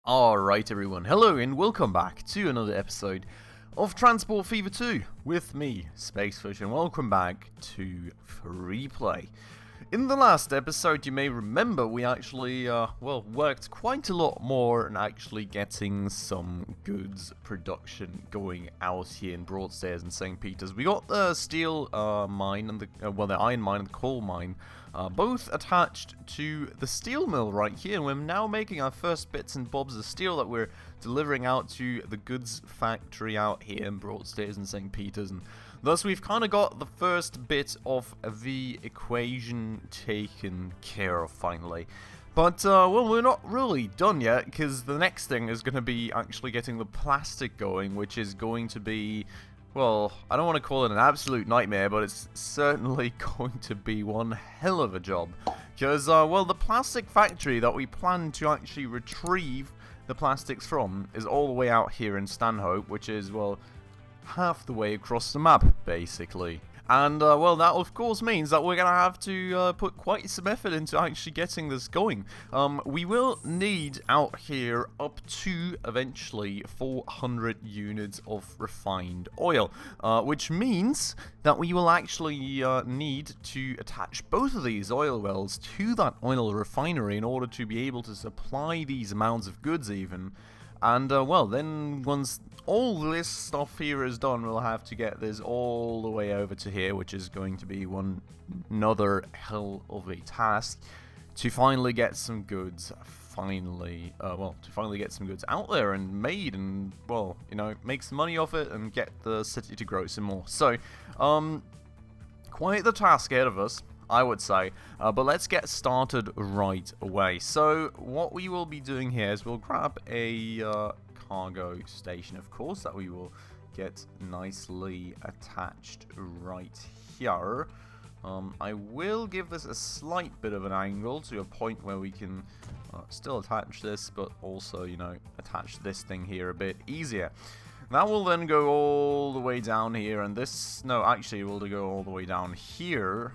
Alright everyone, hello and welcome back to another episode of Transport Fever 2 with me, Spacefish, and welcome back to Freeplay. In the last episode, you may remember we actually, worked quite a lot more on actually getting some goods production going out here in Broadstairs and St. Peter's. We got the steel mine and the iron mine and the coal mine both attached to the steel mill right here, and we're now making our first bits and bobs of steel that we're delivering out to the goods factory out here in Broadstairs and St. Peter's, and thus we've kind of got the first bit of the equation taken care of finally. But, well, we're not really done yet, because the next thing is going to be actually getting the plastic going, which is going to be, well, I don't want to call it an absolute nightmare, but it's certainly going to be one hell of a job. Because, well, the plastic factory that we plan to actually retrieve the plastics from is all the way out here in Stanhope, which is, well, half the way across the map, basically. And, well, that of course means that we're going to have to put quite some effort into actually getting this going. We will need out here up to, eventually, 400 units of refined oil. Which means that we will actually need to attach both of these oil wells to that oil refinery in order to be able to supply these amounts of goods even. And, well, then once all this stuff here is done, we'll have to get this all the way over to here, which is going to be another hell of a task to finally get some goods, get some goods out there and made and, well, you know, make some money off it and get the city to grow some more. So, quite the task ahead of us, I would say, but let's get started right away. So what we will be doing here is we'll grab a cargo station, of course, that we will get nicely attached right here. I will give this a slight bit of an angle to a point where we can still attach this, but also, you know, attach this thing here a bit easier. That will then go all the way down here, and this, no, actually it will go all the way down here,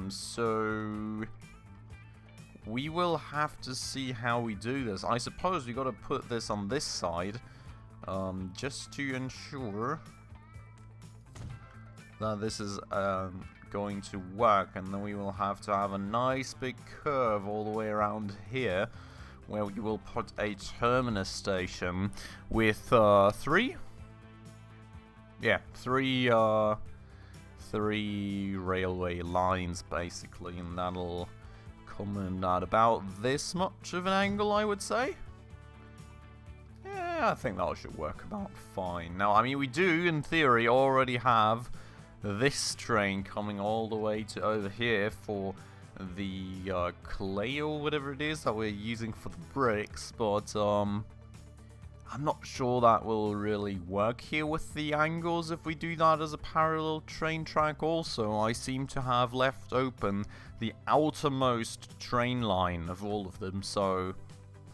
so we will have to see how we do this. I suppose we got to put this on this side, just to ensure that this is going to work, and then we will have to have a nice big curve all the way around here, where we will put a terminus station with three railway lines basically, and that'll come in at about this much of an angle, I would say. Yeah, I think that should work about fine. Now, I mean, we do, in theory, already have this train coming all the way to over here for the clay or whatever it is that we're using for the bricks, but I'm not sure that will really work here with the angles if we do that as a parallel train track. Also, I seem to have left open the outermost train line of all of them, so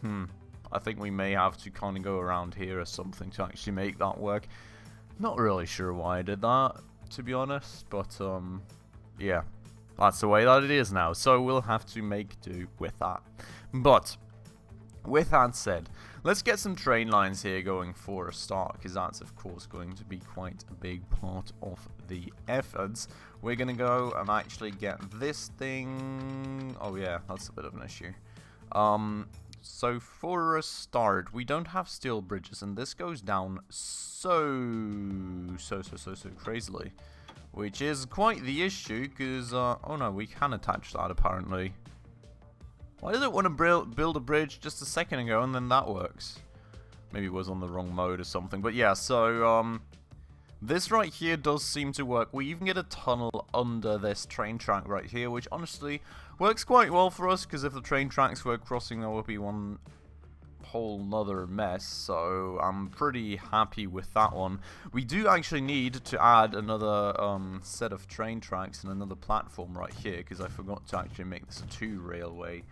I think we may have to kind of go around here or something to actually make that work. Not really sure why I did that, to be honest, but yeah, that's the way that it is now, so we'll have to make do with that. But with that said, let's get some train lines here going for a start, because that's of course going to be quite a big part of the efforts. We're going to go and actually get this thing. Oh yeah, that's a bit of an issue. So for a start, we don't have steel bridges, and this goes down so crazily, which is quite the issue, because, oh no, we can attach that apparently. Why did it want to build a bridge just a second ago and then that works? Maybe it was on the wrong mode or something. But yeah, so this right here does seem to work. We even get a tunnel under this train track right here, which honestly works quite well for us, because if the train tracks were crossing, there would be one whole nother mess, so I'm pretty happy with that one. We do actually need to add another set of train tracks and another platform right here, because I forgot to actually make this a 2-railway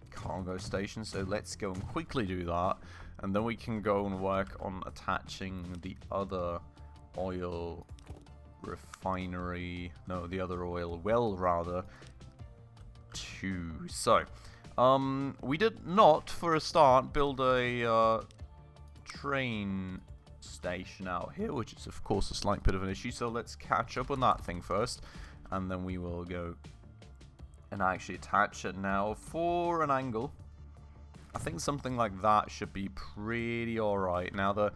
cargo station, so let's go and quickly do that, and then we can go and work on attaching the other oil refinery, no, the other oil well rather, too. So We did not, for a start, build a train station out here, which is of course a slight bit of an issue, so let's catch up on that thing first, and then we will go and actually attach it now for an angle. I think something like that should be pretty alright. Now the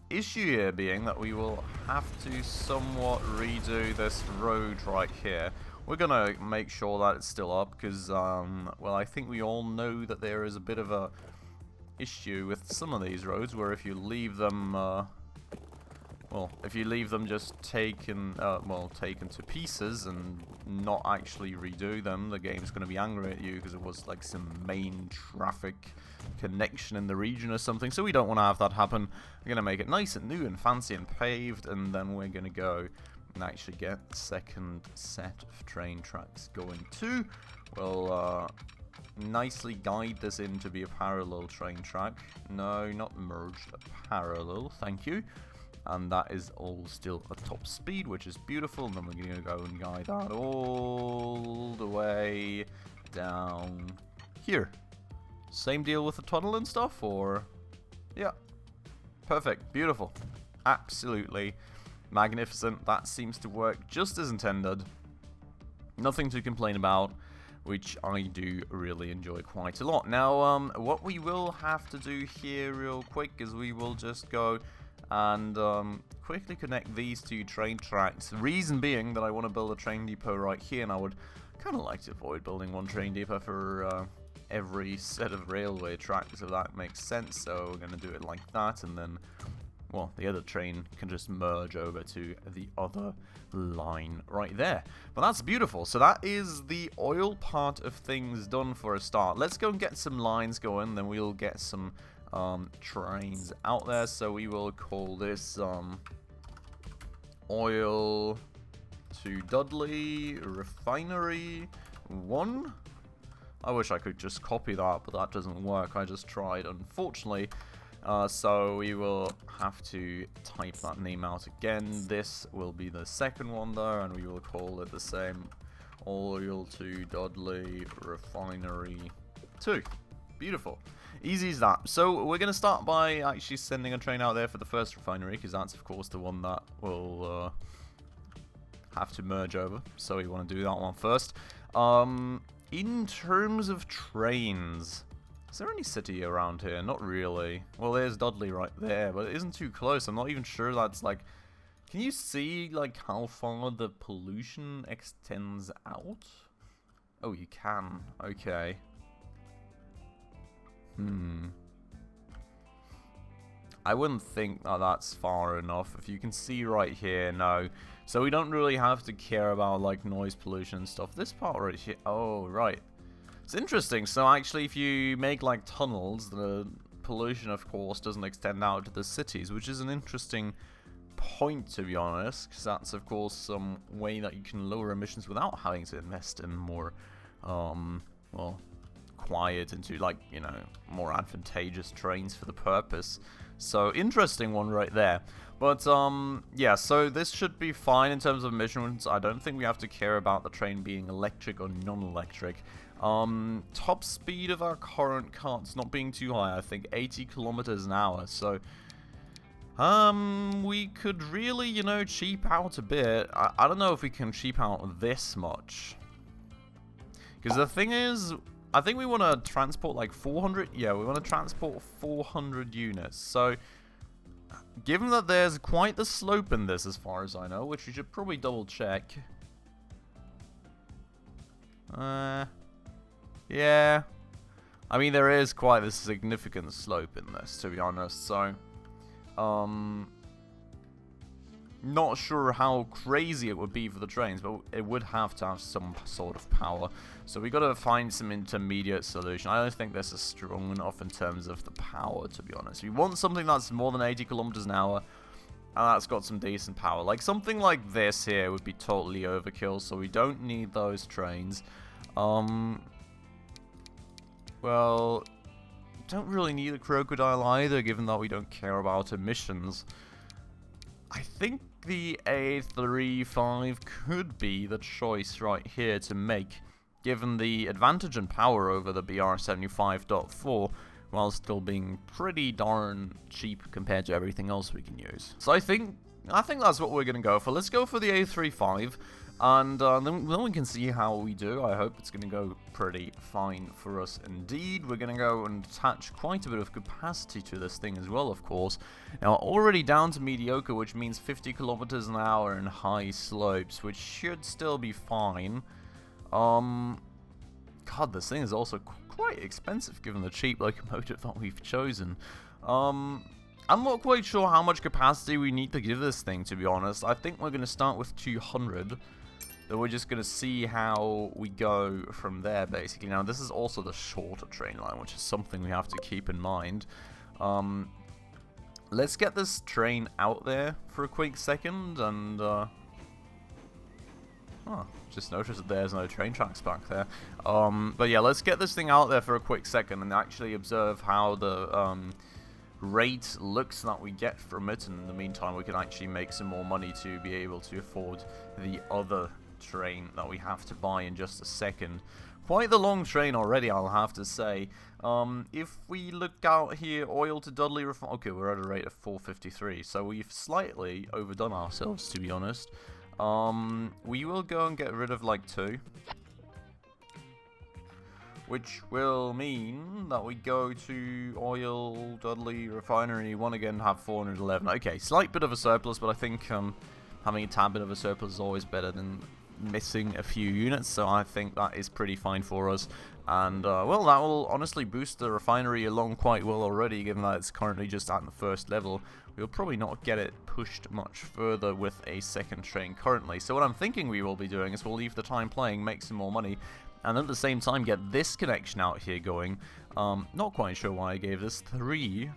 issue here being that we will have to somewhat redo this road right here. We're gonna make sure that it's still up because, well, I think we all know that there is a bit of a issue with some of these roads where if you leave them, well, if you leave them just taken to pieces and not actually redo them, the game's going to be angry at you because it was like some main traffic connection in the region or something. So we don't want to have that happen. We're going to make it nice and new and fancy and paved, and then we're going to go and actually get the second set of train tracks going too. We'll nicely guide this in to be a parallel train track. No, not merged, a parallel, thank you. And that is all still at top speed, which is beautiful. And then we're going to go and guide that all the way down here. Same deal with the tunnel and stuff, or... Yeah. Perfect. Beautiful. Absolutely magnificent. That seems to work just as intended. Nothing to complain about, which I do really enjoy quite a lot. Now, what we will have to do here real quick is we will just go and quickly connect these two train tracks. The reason being that I want to build a train depot right here, and I would kind of like to avoid building one train depot for every set of railway tracks, if that makes sense. So we're going to do it like that, and then, well, the other train can just merge over to the other line right there. But that's beautiful. So that is the oil part of things done for a start. Let's go and get some lines going, then we'll get some trains out there. So we will call this oil to Dudley Refinery 1. I wish I could just copy that, but that doesn't work. I just tried, unfortunately. So we will have to type that name out again. This will be the second one there, and we will call it the same, oil to Dudley Refinery 2. Beautiful. Easy as that. So we're going to start by actually sending a train out there for the first refinery, because that's of course the one that will have to merge over. So we want to do that one first. In terms of trains, is there any city around here? Not really. Well, there's Dudley right there, but it isn't too close. I'm not even sure that's like... Can you see like how far the pollution extends out? Oh, you can. Okay. I wouldn't think that that's far enough. If you can see right here, no. So we don't really have to care about like noise pollution and stuff. This part right here, oh right. It's interesting. So actually if you make like tunnels, the pollution of course doesn't extend out to the cities, which is an interesting point to be honest, because that's of course some way that you can lower emissions without having to invest in more, well, quiet into like, you know, more advantageous trains for the purpose. So interesting one right there. But yeah, so this should be fine in terms of emissions. I don't think we have to care about the train being electric or non-electric. Top speed of our current carts not being too high, I think 80 kilometers an hour. So we could really, you know, cheap out a bit. I don't know if we can cheap out this much, because the thing is, I think we want to transport like 400. Yeah, we want to transport 400 units. So, given that there's quite the slope in this, as far as I know, which we should probably double check. Yeah. I mean, there is quite a significant slope in this, to be honest. So, not sure how crazy it would be for the trains, but it would have to have some sort of power. So we got to find some intermediate solution. I don't think this is strong enough in terms of the power, to be honest. We want something that's more than 80 kilometers an hour, and that's got some decent power. Like something like this here would be totally overkill, so we don't need those trains. Well, don't really need a crocodile either, given that we don't care about emissions. I think the A35 could be the choice right here to make. given the advantage and power over the BR75.4, while still being pretty darn cheap compared to everything else we can use. So I think that's what we're going to go for. Let's go for the A35, and then we can see how we do. I hope it's going to go pretty fine for us indeed. We're going to go and attach quite a bit of capacity to this thing as well, of course. Now, already down to mediocre, which means 50 kilometers an hour and high slopes, which should still be fine. God, this thing is also quite expensive given the cheap locomotive that we've chosen. I'm not quite sure how much capacity we need to give this thing, to be honest. I think we're going to start with 200. Then we're just going to see how we go from there, basically. Now, this is also the shorter train line, which is something we have to keep in mind. Let's get this train out there for a quick second, and... just noticed that there's no train tracks back there. But yeah, let's get this thing out there for a quick second and actually observe how the rate looks that we get from it. And in the meantime, we can actually make some more money to be able to afford the other train that we have to buy in just a second. Quite the long train already, I'll have to say. If we look out here, oil to Dudley refine. Okay, we're at a rate of 453, so we've slightly overdone ourselves, to be honest. We will go and get rid of like 2, which will mean that we go to oil Dudley refinery 1 again, have 411. Okay, slight bit of a surplus, but I think having a tad bit of a surplus is always better than missing a few units, so I think that is pretty fine for us. And well, that will honestly boost the refinery along quite well already, given that it's currently just at the first level. We'll probably not get it pushed much further with a second train currently. So what I'm thinking we will be doing is we'll leave the time playing, make some more money, and at the same time get this connection out here going. Not quite sure why I gave this 3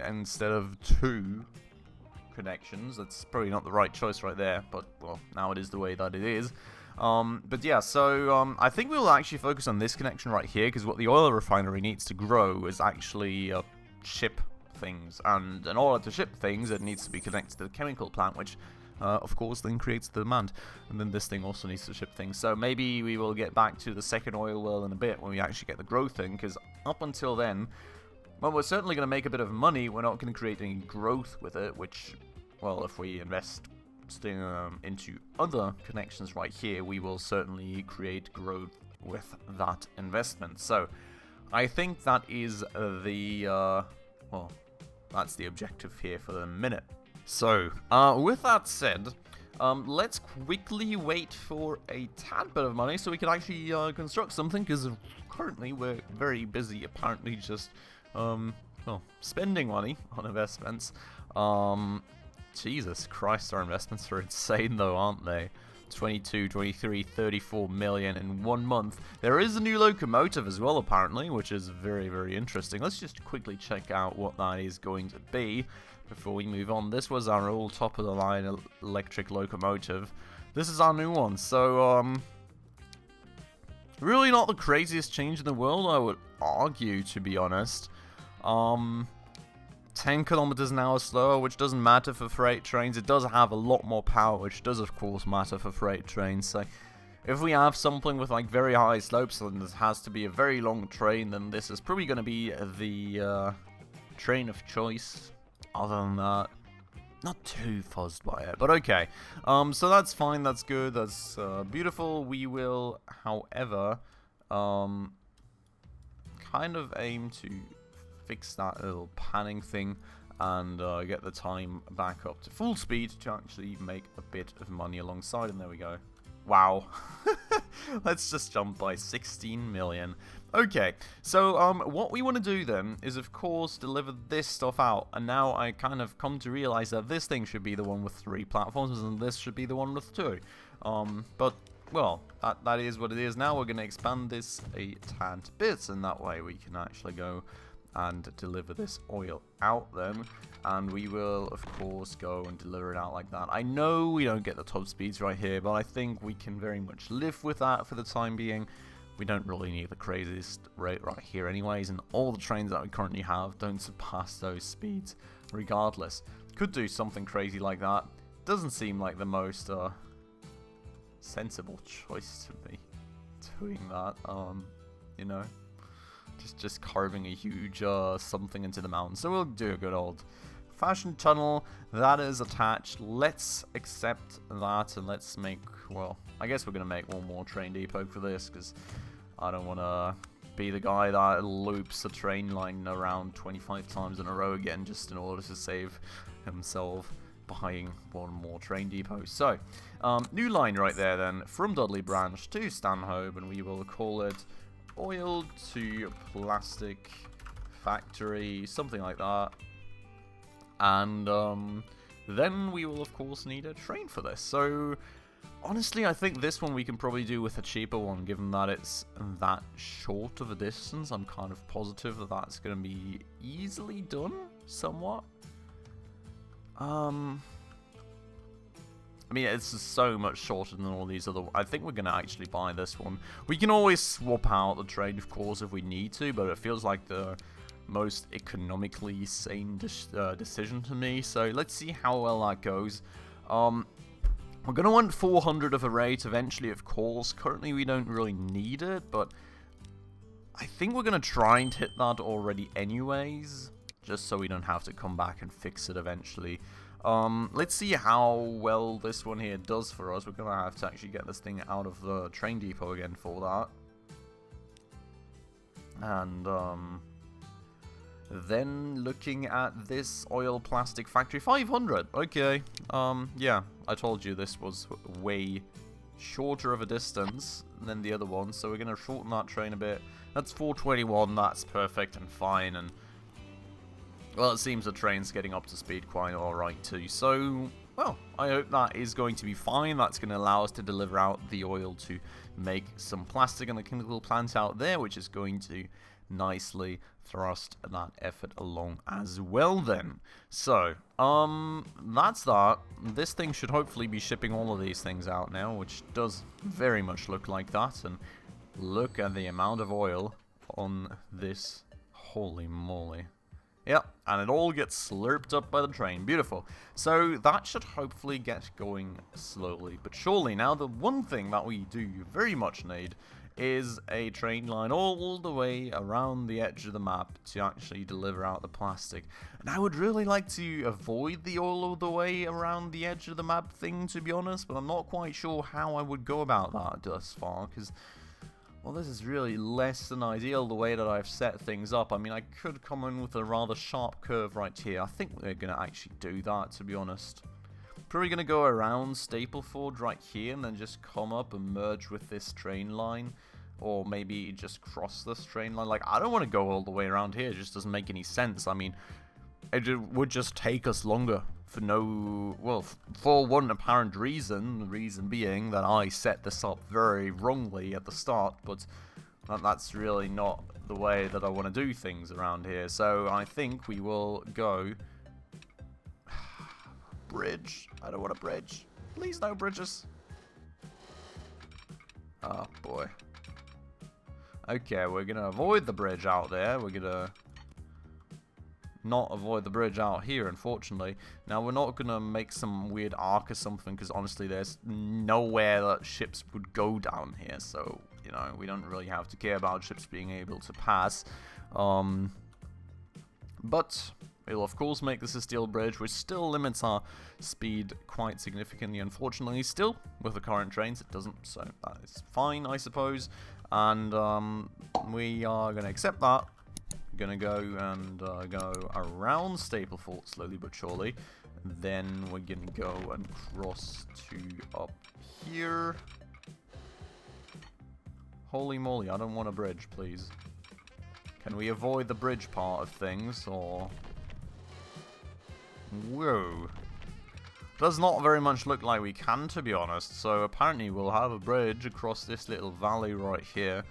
instead of 2 connections. That's probably not the right choice right there, but well, now it is the way that it is. But yeah, so I think we'll actually focus on this connection right here, because what the oil refinery needs to grow is actually ship things, and in order to ship things it needs to be connected to the chemical plant, which of course then creates the demand, and then this thing also needs to ship things. So maybe we will get back to the second oil well in a bit when we actually get the growth thing, because up until then, well, we're certainly going to make a bit of money. We're not going to create any growth with it, which, well, if we invest into other connections right here, we will certainly create growth with that investment. So I think that is the well, that's the objective here for the minute. So with that said, let's quickly wait for a tad bit of money so we can actually construct something, because currently we're very busy apparently just well, spending money on investments. Jesus Christ, our investments are insane though, aren't they? 22, 23, 34 million in 1 month. There is a new locomotive as well, apparently, which is very, very interesting. Let's just quickly check out what that is going to be before we move on. This was our old top-of-the-line electric locomotive. This is our new one, so, really not the craziest change in the world, I would argue, to be honest. 10 kilometers an hour slower, which doesn't matter for freight trains. It does have a lot more power, which does of course matter for freight trains. So if we have something with like very high slopes and this has to be a very long train, then this is probably going to be the train of choice. Other than that, not too fuzzed by it, but okay. So that's fine, that's good, that's beautiful. We will, however, kind of aim to fix that little panning thing and get the time back up to full speed to actually make a bit of money alongside, and there we go. Wow. Let's just jump by 16 million. Okay, so what we want to do then is of course deliver this stuff out, and now I kind of come to realize that this thing should be the one with 3 platforms and this should be the one with 2. But well, that is what it is. Now we're going to expand this a tad bit, and that way we can actually go and deliver this oil out then, and we will of course go and deliver it out like that. I know we don't get the top speeds right here, but I think we can very much live with that for the time being. We don't really need the craziest rate right here anyways, and all the trains that we currently have don't surpass those speeds regardless. Could do something crazy like that. Doesn't seem like the most sensible choice to me. doing that. You know, just carving a huge something into the mountain. So we'll do a good old fashion tunnel that is attached. Let's accept that, and let's make, well, I guess we're gonna make one more train depot for this, because I don't want to be the guy that loops a train line around 25 times in a row again just in order to save himself buying one more train depot. So new line right there then, from Dudley Branch to Stanhope, and we will call it oil to plastic factory, something like that. And then we will of course need a train for this. So honestly, I think this one we can probably do with a cheaper one, given that it's that short of a distance. I'm kind of positive that that's going to be easily done, somewhat. I mean, it's just so much shorter than all these other... I think we're going to actually buy this one. We can always swap out the train, of course, if we need to, but it feels like the most economically sane decision to me. So let's see how well that goes. We're going to want 400 of a rate eventually, of course. Currently, we don't really need it, but I think we're going to try and hit that already anyways, just so we don't have to come back and fix it eventually. Let's see how well this one here does for us. We're going to have to actually get this thing out of the train depot again for that. And, then looking at this oil plastic factory, 500. Okay. Yeah, I told you this was way shorter of a distance than the other one, so we're going to shorten that train a bit. That's 421. That's perfect and fine. And well, it seems the train's getting up to speed quite alright too. So, well, I hope that is going to be fine. That's going to allow us to deliver out the oil to make some plastic and the chemical plant out there, which is going to nicely thrust that effort along as well then. So, that's that. This thing should hopefully be shipping all of these things out now, which does very much look like that. And look at the amount of oil on this. Holy moly. Yep, and it all gets slurped up by the train. Beautiful. So that should hopefully get going slowly but surely. Now, the one thing that we do very much need is a train line all the way around the edge of the map to actually deliver out the plastic. And I would really like to avoid the all the way around the edge of the map thing, to be honest, but I'm not quite sure how I would go about that thus far, because, well, this is really less than ideal the way that I've set things up. I mean, I could come in with a rather sharp curve right here. I think we're going to actually do that, to be honest. Probably going to go around Stapleford right here and then just come up and merge with this train line. Or maybe just cross this train line. Like, I don't want to go all the way around here. It just doesn't make any sense. I mean, it would just take us longer for no... Well, for one apparent reason. The reason being that I set this up very wrongly at the start. But that's really not the way that I want to do things around here. So I think we will go... Bridge. I don't want a bridge. Please no bridges. Oh, boy. Okay, we're going to avoid the bridge out there. We're going to not avoid the bridge out here, unfortunately. Now, we're not going to make some weird arc or something, because honestly, there's nowhere that ships would go down here. So, you know, we don't really have to care about ships being able to pass. But it'll, of course, make this a steel bridge, which still limits our speed quite significantly, unfortunately. Still, with the current trains, it doesn't, so that is fine, I suppose. And we are going to accept that. Going to go and go around Stapleford slowly but surely. Then we're going to go and cross to up here. Holy moly, I don't want a bridge, please. Can we avoid the bridge part of things, or... Whoa. Does not very much look like we can, to be honest. So apparently we'll have a bridge across this little valley right here,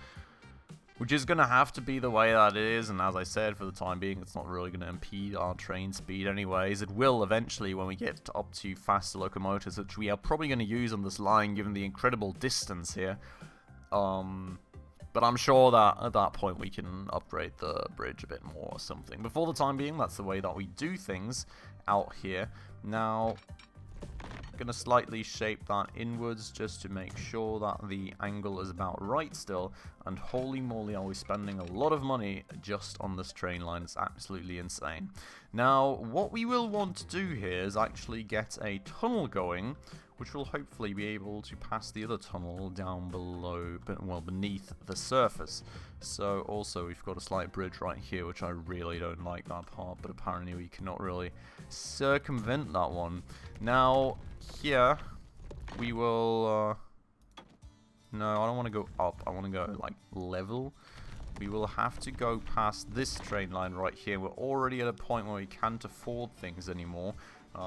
which is going to have to be the way that it is. And as I said, for the time being, it's not really going to impede our train speed anyways. It will eventually when we get up to faster locomotives, which we are probably going to use on this line given the incredible distance here. But I'm sure that at that point we can upgrade the bridge a bit more or something. But for the time being, that's the way that we do things out here. Now, going to slightly shape that inwards just to make sure that the angle is about right still. And holy moly, are we spending a lot of money just on this train line. It's absolutely insane. Now, what we will want to do here is actually get a tunnel going, which will hopefully be able to pass the other tunnel down below, well, beneath the surface. So also we've got a slight bridge right here, which I really don't like that part, but apparently we cannot really circumvent that one. Now, here, we will, no, I don't want to go up, I want to go, like, level. We will have to go past this train line right here. We're already at a point where we can't afford things anymore.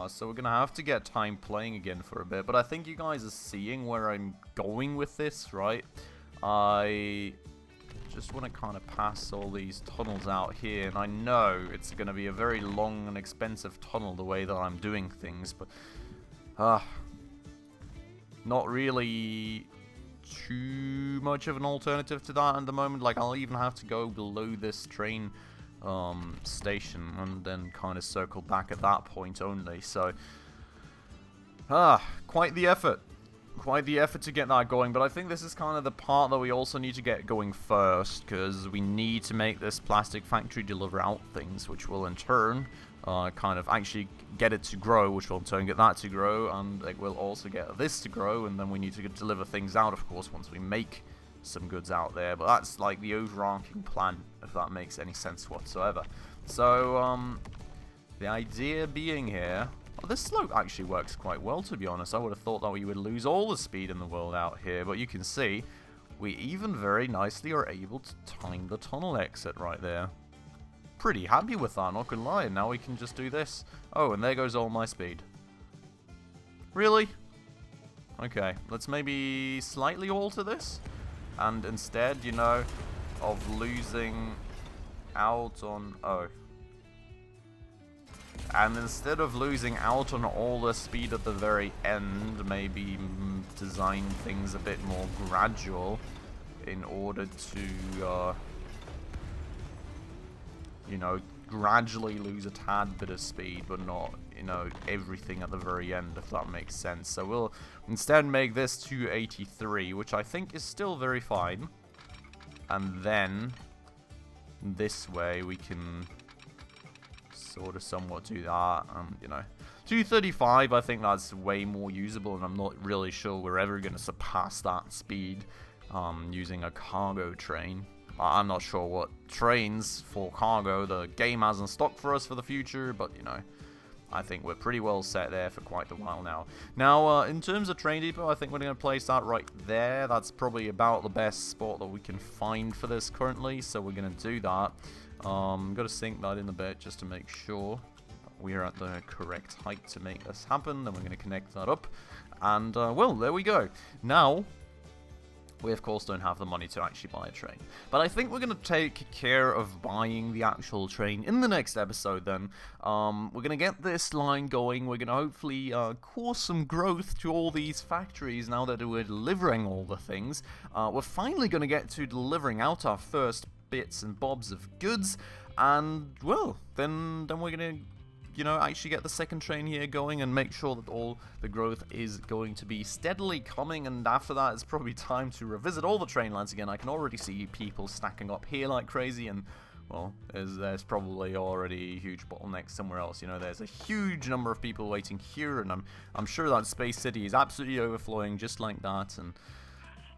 So we're going to have to get time playing again for a bit. But I think you guys are seeing where I'm going with this, right? I just want to kind of pass all these tunnels out here. And I know it's going to be a very long and expensive tunnel the way that I'm doing things. But not really too much of an alternative to that at the moment. Like, I'll even have to go below this train station and then kind of circle back at that point only. So quite the effort to get that going. But I think this is kind of the part that we also need to get going first, because we need to make this plastic factory deliver out things, which will in turn kind of actually get it to grow, which will in turn get that to grow, and it will also get this to grow, and then we need to deliver things out, of course, once we make some goods out there. But that's like the overarching plan, if that makes any sense whatsoever. So the idea being here, this slope actually works quite well, to be honest. I would have thought that we would lose all the speed in the world out here, but you can see we even very nicely are able to time the tunnel exit right there. Pretty happy with that, not gonna lie. Now we can just do this. Oh, and there goes all my speed. Really? Okay, let's maybe slightly alter this. And instead, you know, of losing out on... oh. And instead of losing out on all the speed at the very end, maybe design things a bit more gradual in order to, you know, gradually lose a tad bit of speed, but not, you know, everything at the very end, if that makes sense. So we'll instead make this 283, which I think is still very fine. And then this way we can sort of somewhat do that. You know, 235, I think that's way more usable, and I'm not really sure we're ever going to surpass that speed using a cargo train. I'm not sure what trains for cargo the game has in stock for us for the future, but, you know, I think we're pretty well set there for quite a while now. Now, in terms of train depot, I think we're going to place that right there. That's probably about the best spot that we can find for this currently, so we're going to do that. Got to sync that in a bit just to make sure we're at the correct height to make this happen. Then we're going to connect that up, and, well, there we go. Now, we, of course, don't have the money to actually buy a train. But I think we're going to take care of buying the actual train in the next episode, then. We're going to get this line going. We're going to hopefully cause some growth to all these factories now that we're delivering all the things. We're finally going to get to delivering out our first bits and bobs of goods. And, well, then we're going to, you know, actually get the second train here going and make sure that all the growth is going to be steadily coming. And after that, it's probably time to revisit all the train lines again. I can already see people stacking up here like crazy, and, well, there's probably already a huge bottleneck somewhere else. You know, there's a huge number of people waiting here, and I'm sure that Space City is absolutely overflowing just like that, and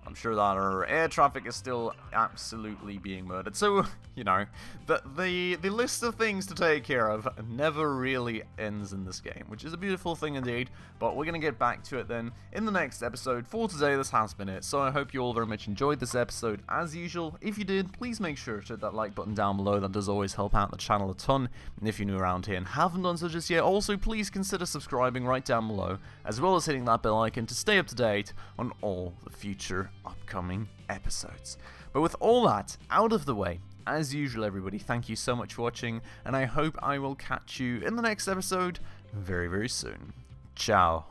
I'm sure that our air traffic is still absolutely being murdered. So, you know, the list of things to take care of never really ends in this game, which is a beautiful thing indeed. But we're going to get back to it then in the next episode. For today, this has been it. So I hope you all very much enjoyed this episode as usual. If you did, please make sure to hit that like button down below. That does always help out the channel a ton. And if you're new around here and haven't done so just yet, also please consider subscribing right down below, as well as hitting that bell icon to stay up to date on all the future upcoming episodes. But with all that out of the way, as usual, everybody, thank you so much for watching, and I hope I will catch you in the next episode very, very soon. Ciao.